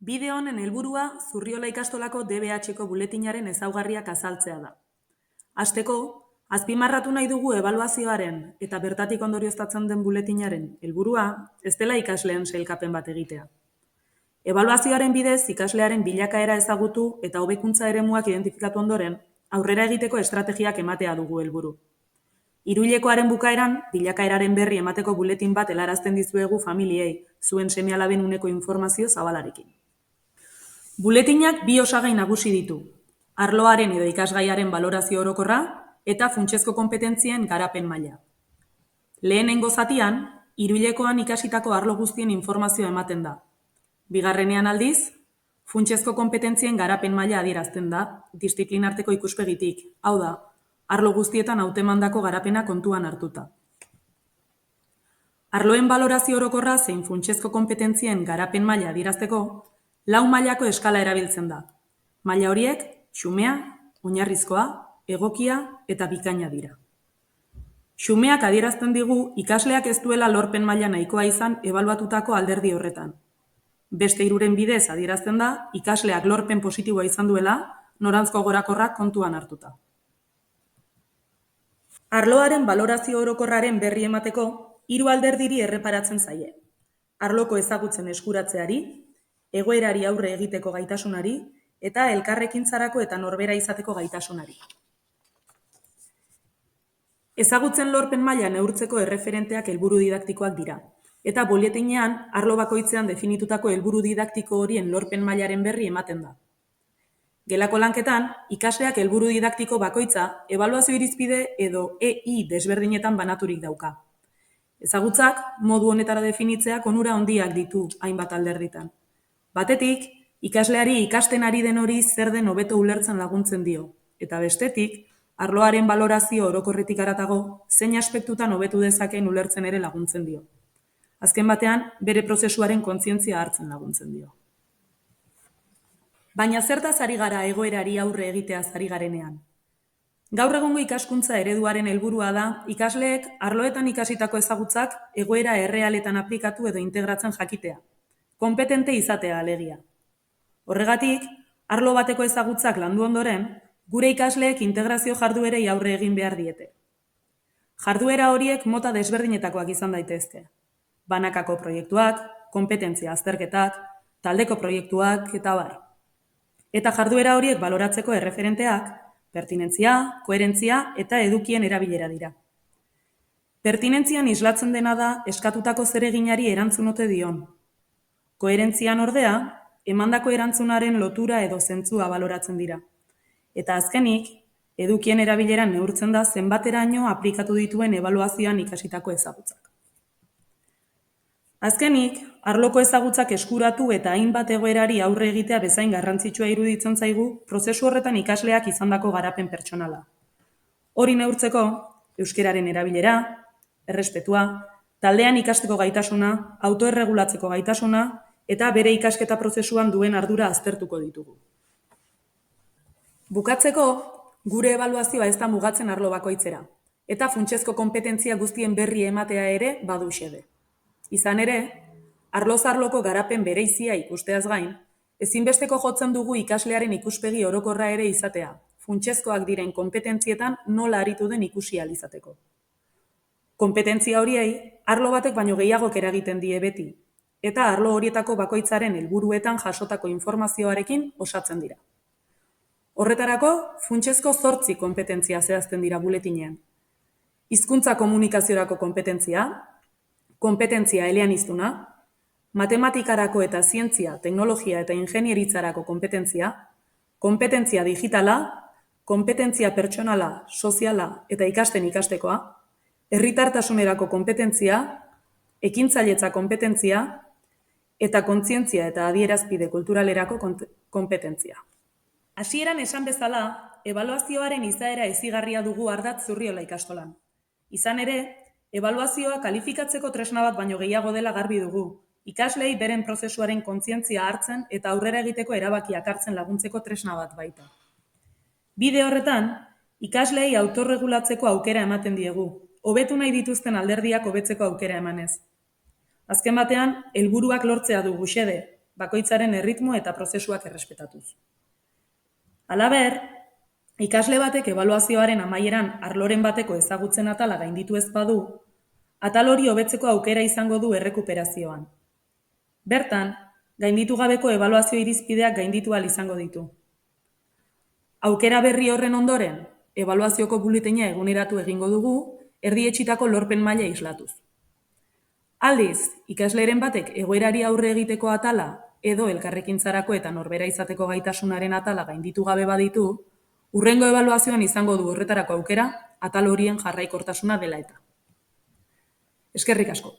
Bideo honen helburua Zurriola ikastolako DBH-ko buletinaren ezaugarriak azaltzea da. Hasteko, azpimarratu nahi dugu ebaluazioaren eta bertatik ondorioztatzen den buletinaren helburua ez dela ikasleen sailkapen bat egitea. Ebaluazioaren bidez ikaslearen bilakaera ezagutu eta hobekuntza eremuak identifikatu ondoren, aurrera egiteko estrategiak ematea dugu helburu. Hiruhilekoaren bukaeran, bilakaeraren berri emateko buletin bat helarazten dizuegu familiei, zuen seme-alaben uneko informazio zabalarekin. Buletinak bi osagai nagusi ditu, arloaren edo ikasgaiaren balorazio orokorra eta funtsezko konpetentzien garapen maila. Lehenengo zatian, hiruhilekoan ikasitako arlo guztien informazioa ematen da. Bigarrenean aldiz, funtsezko konpetentzien garapen maila adierazten da, diziplinarteko ikuspegitik, hau da, arlo guztietan hautemandako garapena kontuan hartuta. Arloen balorazio orokorra zein funtsezko konpetentzien garapen maila adierazteko, 4 mailako eskala erabiltzen da. Maila horiek, xumea, oinarrizkoa, egokia eta bikaina dira. Xumeak adierazten digu ikasleak ez duela lorpen maila nahikoa izan ebaluatutako alderdi horretan. Beste 3 bidez adierazten da ikasleak lorpen positiboa izan duela, noranzko gorakorrak kontuan hartuta. Arloaren balorazio orokorraren berri emateko 3 alderdiri erreparatzen zaie. Arloko ezagutzen eskuratzeari, egoerari aurre egiteko gaitasunari eta elkarrekintzarako eta norbera izateko gaitasunari. Ezagutzen lorpen maila neurtzeko erreferenteak helburu didaktikoak dira, eta buletinean arlo bakoitzean definitutako helburu didaktiko horien lorpen mailaren berri ematen da. Gelako lanketan, ikasleak helburu didaktiko bakoitza ebaluazio irizpide edo EI desberdinetan banaturik dauka. Ezagutzak modu honetara definitzeak onura handiak ditu hainbat alderditan. Batetik, ikasleari ikasten ari den hori zer den hobeto ulertzen laguntzen dio, eta bestetik, arloaren balorazio orokorretik haratago, zein aspektutan hobetu dezakeen ulertzen ere laguntzen dio. Azken batean, bere prozesuaren kontzientzia hartzen laguntzen dio. Baina zertaz ari gara egoerari aurre egiteaz ari garenean? Gaur egungo ikaskuntza ereduaren helburua da ikasleek arloetan ikasitako ezagutzak egoera errealetan aplikatu edo integratzen jakitea. Konpetente izatea alegia. Horregatik, arlo bateko ezagutzak landu ondoren, gure ikasleek integrazio jarduerei aurre egin behar diete. Jarduera horiek mota desberdinetakoak izan daitezke. Banakako proiektuak, konpetentzia azterketak, taldeko proiektuak eta bar. Eta jarduera horiek baloratzeko erreferenteak, pertinentzia, koherentzia eta edukien erabilera dira. Pertinentzian islatzen dena da eskatutako zereginari erantzun ote dion. Koherentzian ordea, emandako erantzunaren lotura edo zentzua baloratzen dira. Eta azkenik, edukien erabilera neurtzen da zenbateraino aplikatu dituen ebaluazioan ikasitako ezagutzak. Azkenik, arloko ezagutzak eskuratu eta hainbat egoerari aurre egitea bezain garrantzitsua iruditzen zaigu prozesu horretan ikasleak izandako garapen pertsonala. Hori neurtzeko, euskeraren erabilera, errespetua, taldean ikasteko gaitasuna, autoerregulatzeko gaitasuna eta bere ikasketa prozesuan duen ardura aztertuko ditugu. Bukatzeko, gure ebaluazioa ez da mugatzen arlo bakoitzera, eta funtsezko konpetentzia guztien berri ematea ere badu xede. Izan ere, arloz-arloko garapen bereizia ikusteaz gain, ezinbesteko jotzen dugu ikaslearen ikuspegi orokorra ere izatea, funtsezkoak diren konpetentzietan nola aritu den ikusi ahal izateko. Konpetentzia horiei, arlo batek baino gehiagok eragiten die beti, eta arlo horietako bakoitzaren helburuetan jasotako informazioarekin osatzen dira. Horretarako, funtsezko 8 konpetentzia zehazten dira buletinean. Hizkuntza komunikaziorako konpetentzia, konpetentzia eleaniztuna, matematikarako eta zientzia, teknologia eta ingenieritzarako konpetentzia, konpetentzia digitala, konpetentzia pertsonala, soziala eta ikasten ikastekoa, herritartasunerako konpetentzia, ekintzailetza konpetentzia eta kontzientzia eta adierazpide kulturalerako konpetentzia. Hasieran esan bezala, ebaluazioaren izaera hezigarria dugu ardatz Zurriola ikastolan. Izan ere, ebaluazioa kalifikatzeko tresna bat baino gehiago dela garbi dugu, ikasleei beren prozesuaren kontzientzia hartzen eta aurrera egiteko erabakiak hartzen laguntzeko tresna bat baita. Bide horretan, ikasleei autorregulatzeko aukera ematen diegu, hobetu nahi dituzten alderdiak hobetzeko aukera emanez. Azken batean, helburuak lortzea dugu xede, bakoitzaren erritmo eta prozesuak errespetatuz. Halaber, ikasle batek ebaluazioaren amaieran arloren bateko ezagutzen atala gainditu ez badu, atal hori hobetzeko aukera izango du errekuperazioan. Bertan, gainditu gabeko ebaluazio irizpideak gainditu ahal izango ditu. Aukera berri horren ondoren, ebaluazioko buletina eguneratu egingo dugu, erdietsitako lorpen maila islatuz. Aldiz, ikasleren batek egoerari aurre egiteko atala edo elkarrekintzarako eta norbera izateko gaitasunaren atala gainditu gabe baditu, hurrengo ebaluazioan izango du horretarako aukera atal horien jarraikortasuna dela eta. Eskerrik asko.